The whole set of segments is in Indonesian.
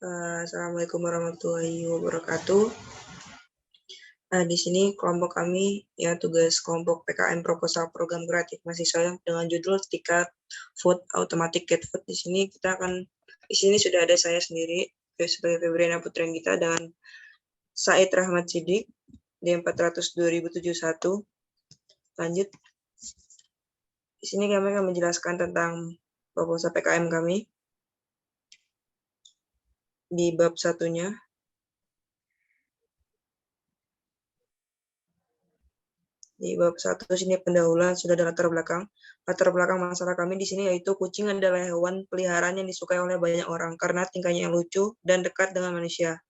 Assalamualaikum warahmatullahi wabarakatuh. Di sini kelompok kami tugas kelompok PKM proposal program kreatif mahasiswa dengan judul Stiker Food Automatic Cat Food. Di sini sudah ada saya sendiri sebagai Febriana Putrianggita dengan Said Rahmat Sidik D400/2071. Lanjut. Di sini kami akan menjelaskan tentang proposal PKM kami di bab satunya. Di bab 1 sini pendahuluan sudah ada latar belakang. Latar belakang masalah kami di sini yaitu kucing adalah hewan peliharaan yang disukai oleh banyak orang karena tingkahnya yang lucu dan dekat dengan manusia.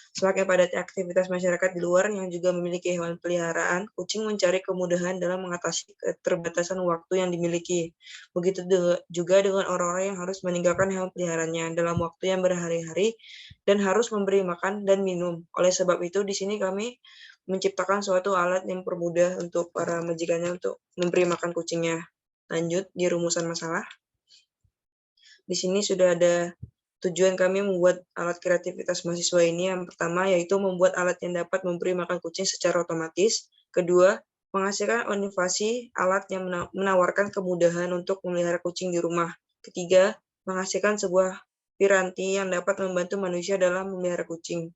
Semakin padatnya aktivitas masyarakat di luar yang juga memiliki hewan peliharaan, kucing mencari kemudahan dalam mengatasi keterbatasan waktu yang dimiliki. Begitu juga dengan orang-orang yang harus meninggalkan hewan peliharaannya dalam waktu yang berhari-hari dan harus memberi makan dan minum. Oleh sebab itu, di sini kami menciptakan suatu alat yang permudah untuk para majikannya untuk memberi makan kucingnya. Lanjut di rumusan masalah. Di sini sudah ada tujuan kami membuat alat kreativitas mahasiswa ini. Yang pertama yaitu membuat alat yang dapat memberi makan kucing secara otomatis. Kedua, menghasilkan inovasi alat yang menawarkan kemudahan untuk memelihara kucing di rumah. Ketiga, menghasilkan sebuah piranti yang dapat membantu manusia dalam memelihara kucing.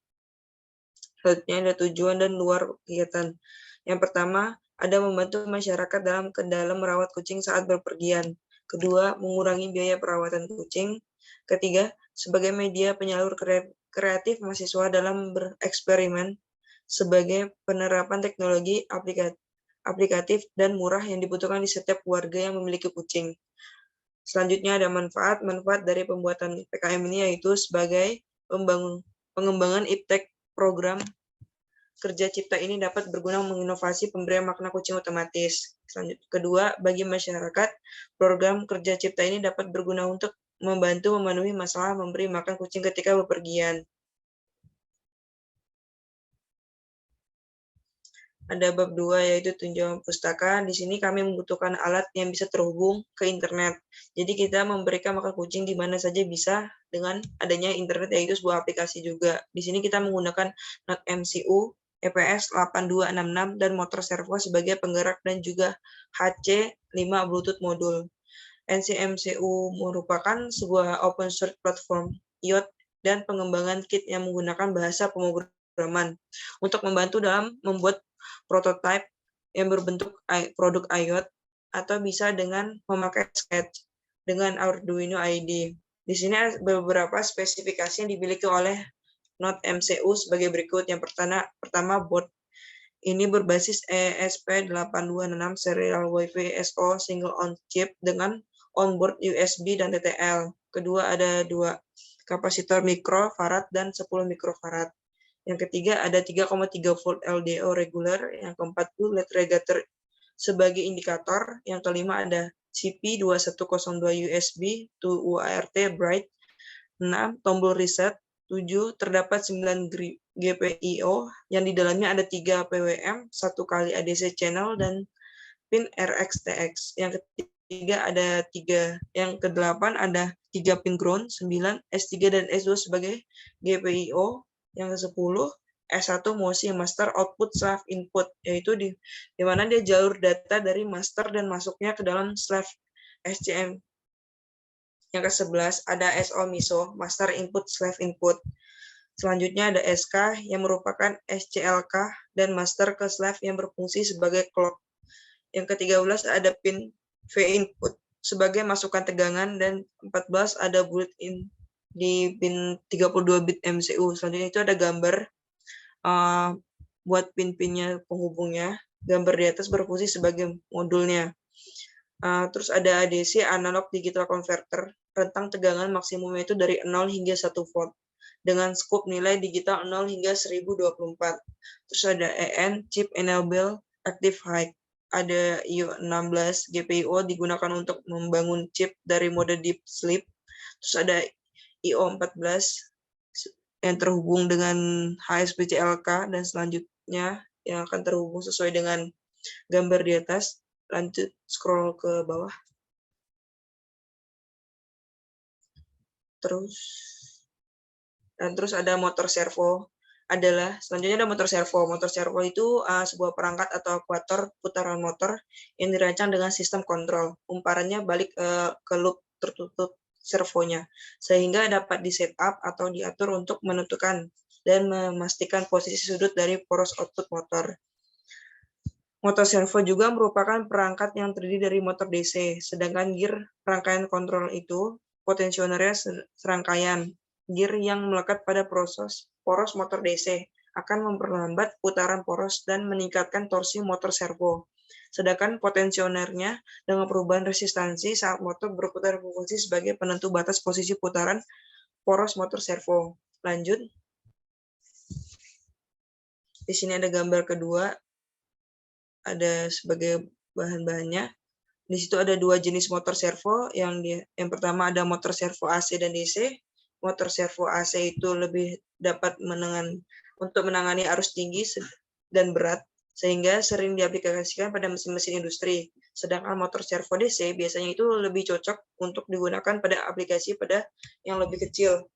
Selanjutnya ada tujuan dan luar kegiatan. Yang pertama, ada membantu masyarakat dalam merawat kucing saat berpergian. Kedua, mengurangi biaya perawatan kucing. Ketiga, sebagai media penyalur kreatif mahasiswa dalam bereksperimen sebagai penerapan teknologi aplikatif dan murah yang dibutuhkan di setiap keluarga yang memiliki kucing. Selanjutnya ada manfaat. Manfaat dari pembuatan PKM ini yaitu sebagai pengembangan iptek program kerja cipta ini dapat berguna menginovasi pemberian makna kucing otomatis. Kedua, bagi masyarakat, program kerja cipta ini dapat berguna untuk membantu memenuhi masalah memberi makan kucing ketika bepergian. Ada bab 2 yaitu tinjauan pustaka. Di sini kami membutuhkan alat yang bisa terhubung ke internet. Jadi kita memberikan makan kucing di mana saja bisa dengan adanya internet, yaitu sebuah aplikasi juga. Di sini kita menggunakan NodeMCU, EPS 8266 dan motor servo sebagai penggerak dan juga HC5 Bluetooth modul. NCMCU merupakan sebuah open source platform IoT dan pengembangan kit yang menggunakan bahasa pemrograman untuk membantu dalam membuat prototipe yang berbentuk produk IoT atau bisa dengan memakai Sketch dengan Arduino IDE. Di sini ada beberapa spesifikasi yang dimiliki oleh NodeMCU sebagai berikut. Yang pertama board. Ini berbasis ESP8266 serial Wi-Fi SO single on chip dengan onboard USB dan TTL. Kedua ada 2 kapasitor mikrofarad dan 10 mikrofarad. Yang ketiga ada 3,3 volt LDO regular. Yang keempat LED regulator sebagai indikator. Yang kelima ada CP2102 USB to UART bright. 6 tombol reset. 7 terdapat 9 GPIO yang di dalamnya ada 3 PWM, 1 kali ADC channel dan pin RX-TX. Yang ketiga ada 3, yang ke-8 ada 3 pin ground, 9 S3 dan S2 sebagai GPIO. Yang ke-10 S1 MOSI master output slave input, yaitu di mana dia jalur data dari master dan masuknya ke dalam slave SCM. Yang ke-11 ada SO MISO master input slave input. Selanjutnya ada SK yang merupakan SCLK dan master ke slave yang berfungsi sebagai clock. Yang ke-13 ada pin V input sebagai masukan tegangan dan 14 ada built-in di pin 32 bit MCU. Selanjutnya itu ada gambar buat pin-pinnya penghubungnya. Gambar di atas berfungsi sebagai modulnya. Terus ada ADC analog digital converter. Rentang tegangan maksimumnya itu dari 0 hingga 1 volt. Dengan scope nilai digital 0 hingga 1024. Terus ada EN, Chip Enable Active High. Ada IO16 GPIO digunakan untuk membangun chip dari mode deep sleep. Terus ada IO14 yang terhubung dengan HSPCLK dan selanjutnya yang akan terhubung sesuai dengan gambar di atas. Lanjut scroll ke bawah. Terus Dan terus ada motor servo. Selanjutnya ada motor servo. Motor servo itu sebuah perangkat atau akuator putaran motor yang dirancang dengan sistem kontrol. Umparannya balik ke loop tertutup servonya, sehingga dapat di-setup atau diatur untuk menentukan dan memastikan posisi sudut dari poros output motor. Motor servo juga merupakan perangkat yang terdiri dari motor DC, sedangkan gear rangkaian kontrol itu potensionernya serangkaian. Gear yang melekat pada poros motor DC akan memperlambat putaran poros dan meningkatkan torsi motor servo. Sedangkan potensionernya dengan perubahan resistansi saat motor berputar berfungsi sebagai penentu batas posisi putaran poros motor servo. Lanjut. Di sini ada gambar kedua, ada sebagai bahan-bahannya. Di situ ada dua jenis motor servo. Yang pertama ada motor servo AC dan DC. Motor servo AC itu lebih dapat untuk menangani arus tinggi dan berat, sehingga sering diaplikasikan pada mesin-mesin industri. Sedangkan motor servo DC biasanya itu lebih cocok untuk digunakan pada aplikasi yang lebih kecil.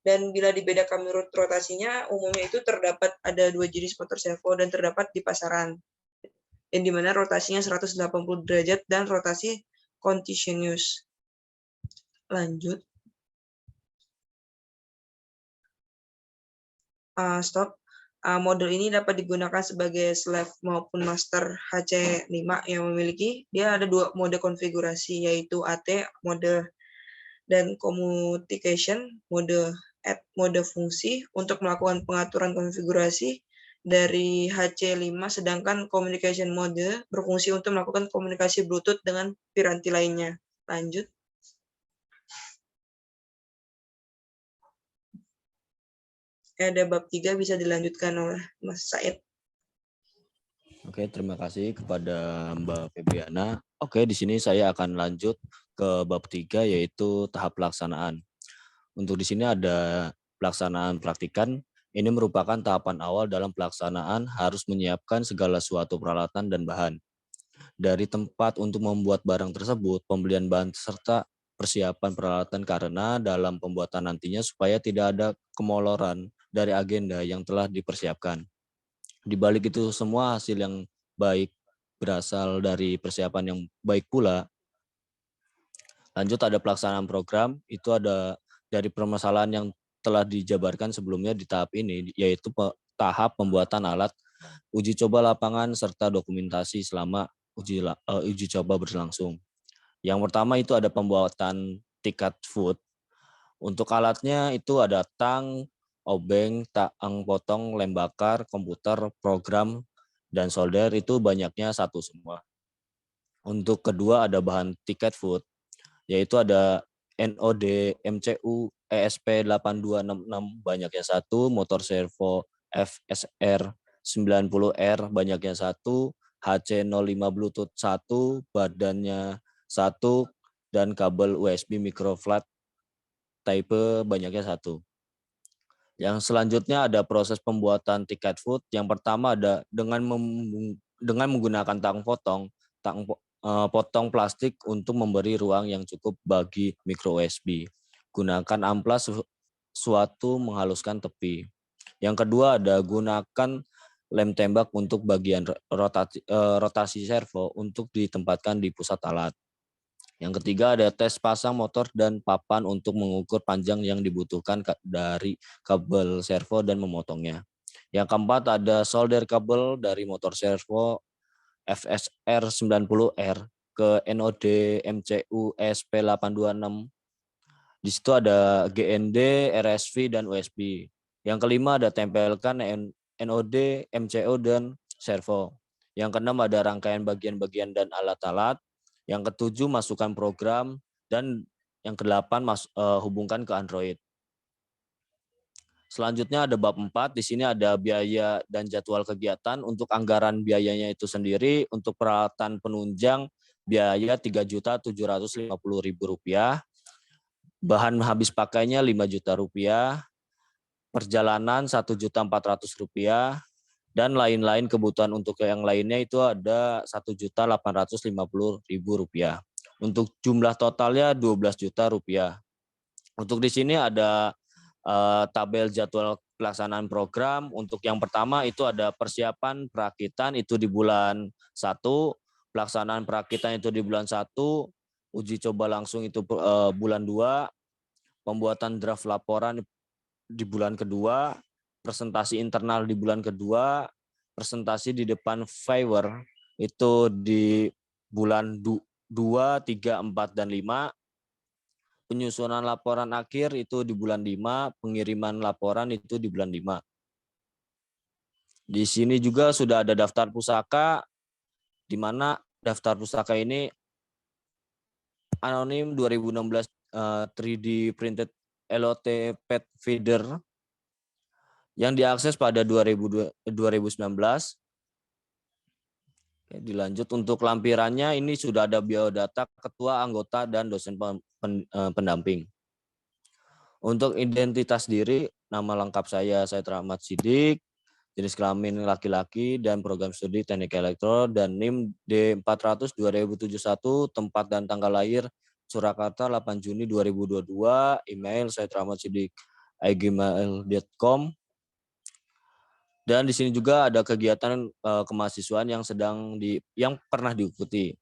Dan bila dibedakan menurut rotasinya, umumnya itu terdapat ada dua jenis motor servo dan terdapat di pasaran, yang dimana rotasinya 180 derajat dan rotasi continuous. Lanjut. Model ini dapat digunakan sebagai slave maupun master HC5 yang dia ada dua mode konfigurasi, yaitu AT mode dan communication mode fungsi untuk melakukan pengaturan konfigurasi dari HC5, sedangkan communication mode berfungsi untuk melakukan komunikasi Bluetooth dengan piranti lainnya. Lanjut. Ada bab 3 bisa dilanjutkan oleh Mas Said. Oke, terima kasih kepada Mbak Febriana. Oke, di sini saya akan lanjut ke bab 3 yaitu tahap pelaksanaan. Untuk di sini ada pelaksanaan praktikan. Ini merupakan tahapan awal dalam pelaksanaan harus menyiapkan segala suatu peralatan dan bahan. Dari tempat untuk membuat barang tersebut, pembelian bahan serta persiapan peralatan karena dalam pembuatan nantinya supaya tidak ada kemoloran dari agenda yang telah dipersiapkan. Di balik itu semua hasil yang baik berasal dari persiapan yang baik pula. Lanjut ada pelaksanaan program, itu ada dari permasalahan yang telah dijabarkan sebelumnya di tahap ini, yaitu tahap pembuatan alat, uji coba lapangan, serta dokumentasi selama uji coba berlangsung. Yang pertama itu ada pembuatan tiket food. Untuk alatnya itu ada tang, obeng, taang potong, lem bakar, komputer, program, dan solder itu banyaknya satu semua. Untuk kedua ada bahan tiket food, yaitu ada NOD MCU ESP 8266 banyaknya satu, motor servo FSR 90R banyaknya satu, HC05 Bluetooth 1 badannya 1, dan kabel USB microflat type banyaknya 1. Yang selanjutnya ada proses pembuatan tiket food. Yang pertama ada dengan menggunakan tang potong plastik untuk memberi ruang yang cukup bagi micro USB. Gunakan amplas suatu menghaluskan tepi. Yang kedua ada gunakan lem tembak untuk bagian rotasi servo untuk ditempatkan di pusat alat. Yang ketiga ada tes pasang motor dan papan untuk mengukur panjang yang dibutuhkan dari kabel servo dan memotongnya. Yang keempat ada solder kabel dari motor servo FSR 90R ke NOD MCU SP826. Di situ ada GND, RSV, dan USB. Yang kelima ada tempelkan NOD, MCO, dan servo. Yang keenam ada rangkaian bagian-bagian dan alat-alat. Yang ketujuh masukkan program, dan yang kedelapan hubungkan ke Android. Selanjutnya ada bab 4, di sini ada biaya dan jadwal kegiatan. Untuk anggaran biayanya itu sendiri, untuk peralatan penunjang biaya Rp3.750.000, bahan habis pakainya Rp5.000.000, perjalanan Rp1.400.000, dan lain-lain kebutuhan untuk yang lainnya itu ada Rp1.850.000. Untuk jumlah totalnya Rp12 juta. Untuk di sini ada tabel jadwal pelaksanaan program. Untuk yang pertama itu ada persiapan perakitan itu di bulan 1, pelaksanaan perakitan itu di bulan 1, uji coba langsung itu bulan 2, pembuatan draft laporan di bulan kedua, presentasi internal di bulan kedua, presentasi di depan viewer itu di bulan 2, 3, 4, dan 5, penyusunan laporan akhir itu di bulan 5, pengiriman laporan itu di bulan 5. Di sini juga sudah ada daftar pusaka, di mana daftar pusaka ini anonim 2016 3D printed LOT pad feeder yang diakses pada 2019. Dilanjut untuk lampirannya, ini sudah ada biodata ketua, anggota, dan dosen pendamping. Untuk identitas diri, nama lengkap saya Rahmat Sidik, jenis kelamin laki-laki, dan program studi teknik elektro, dan NIM D400 2071, tempat dan tanggal lahir Surakarta 8 Juni 2022, email saidrahmatsidik@gmail.com. Dan di sini juga ada kegiatan kemahasiswaan yang pernah diikuti,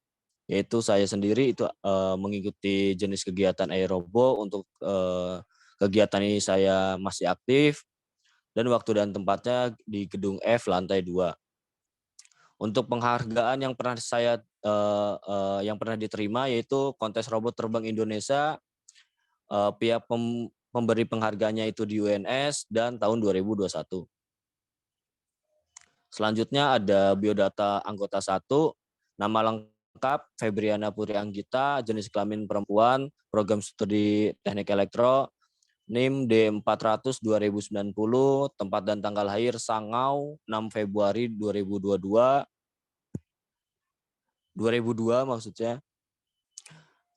yaitu saya sendiri itu mengikuti jenis kegiatan aerobo. Untuk kegiatan ini saya masih aktif, dan waktu dan tempatnya di gedung F lantai 2. Untuk penghargaan yang pernah yang pernah diterima yaitu kontes robot terbang Indonesia, pihak pemberi penghargaannya itu di UNS dan tahun 2021. Selanjutnya ada biodata anggota 1, nama lengkap Febriana Puri Anggita, jenis kelamin perempuan, program studi teknik elektro, NIM D400 2090, tempat dan tanggal lahir Sangau 6 Februari 2022, maksudnya.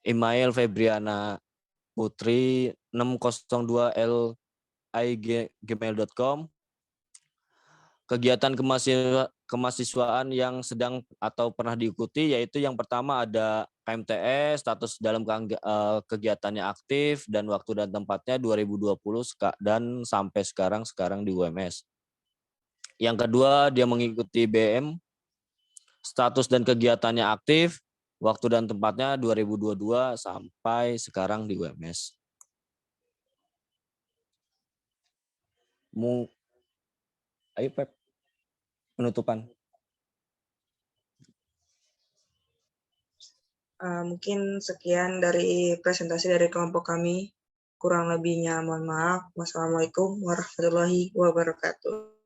Email Febriana Putri 602l@gmail.com. Kegiatan kemahasiswaan yang sedang atau pernah diikuti yaitu yang pertama ada KMTS, status dalam kegiatannya aktif, dan waktu dan tempatnya 2020 dan sampai sekarang di UMS. Yang kedua, dia mengikuti BM, status dan kegiatannya aktif, waktu dan tempatnya 2022 sampai sekarang di UMS. Ayo Pep, penutupan. Mungkin sekian dari presentasi dari kelompok kami. Kurang lebihnya mohon maaf. Wassalamualaikum warahmatullahi wabarakatuh.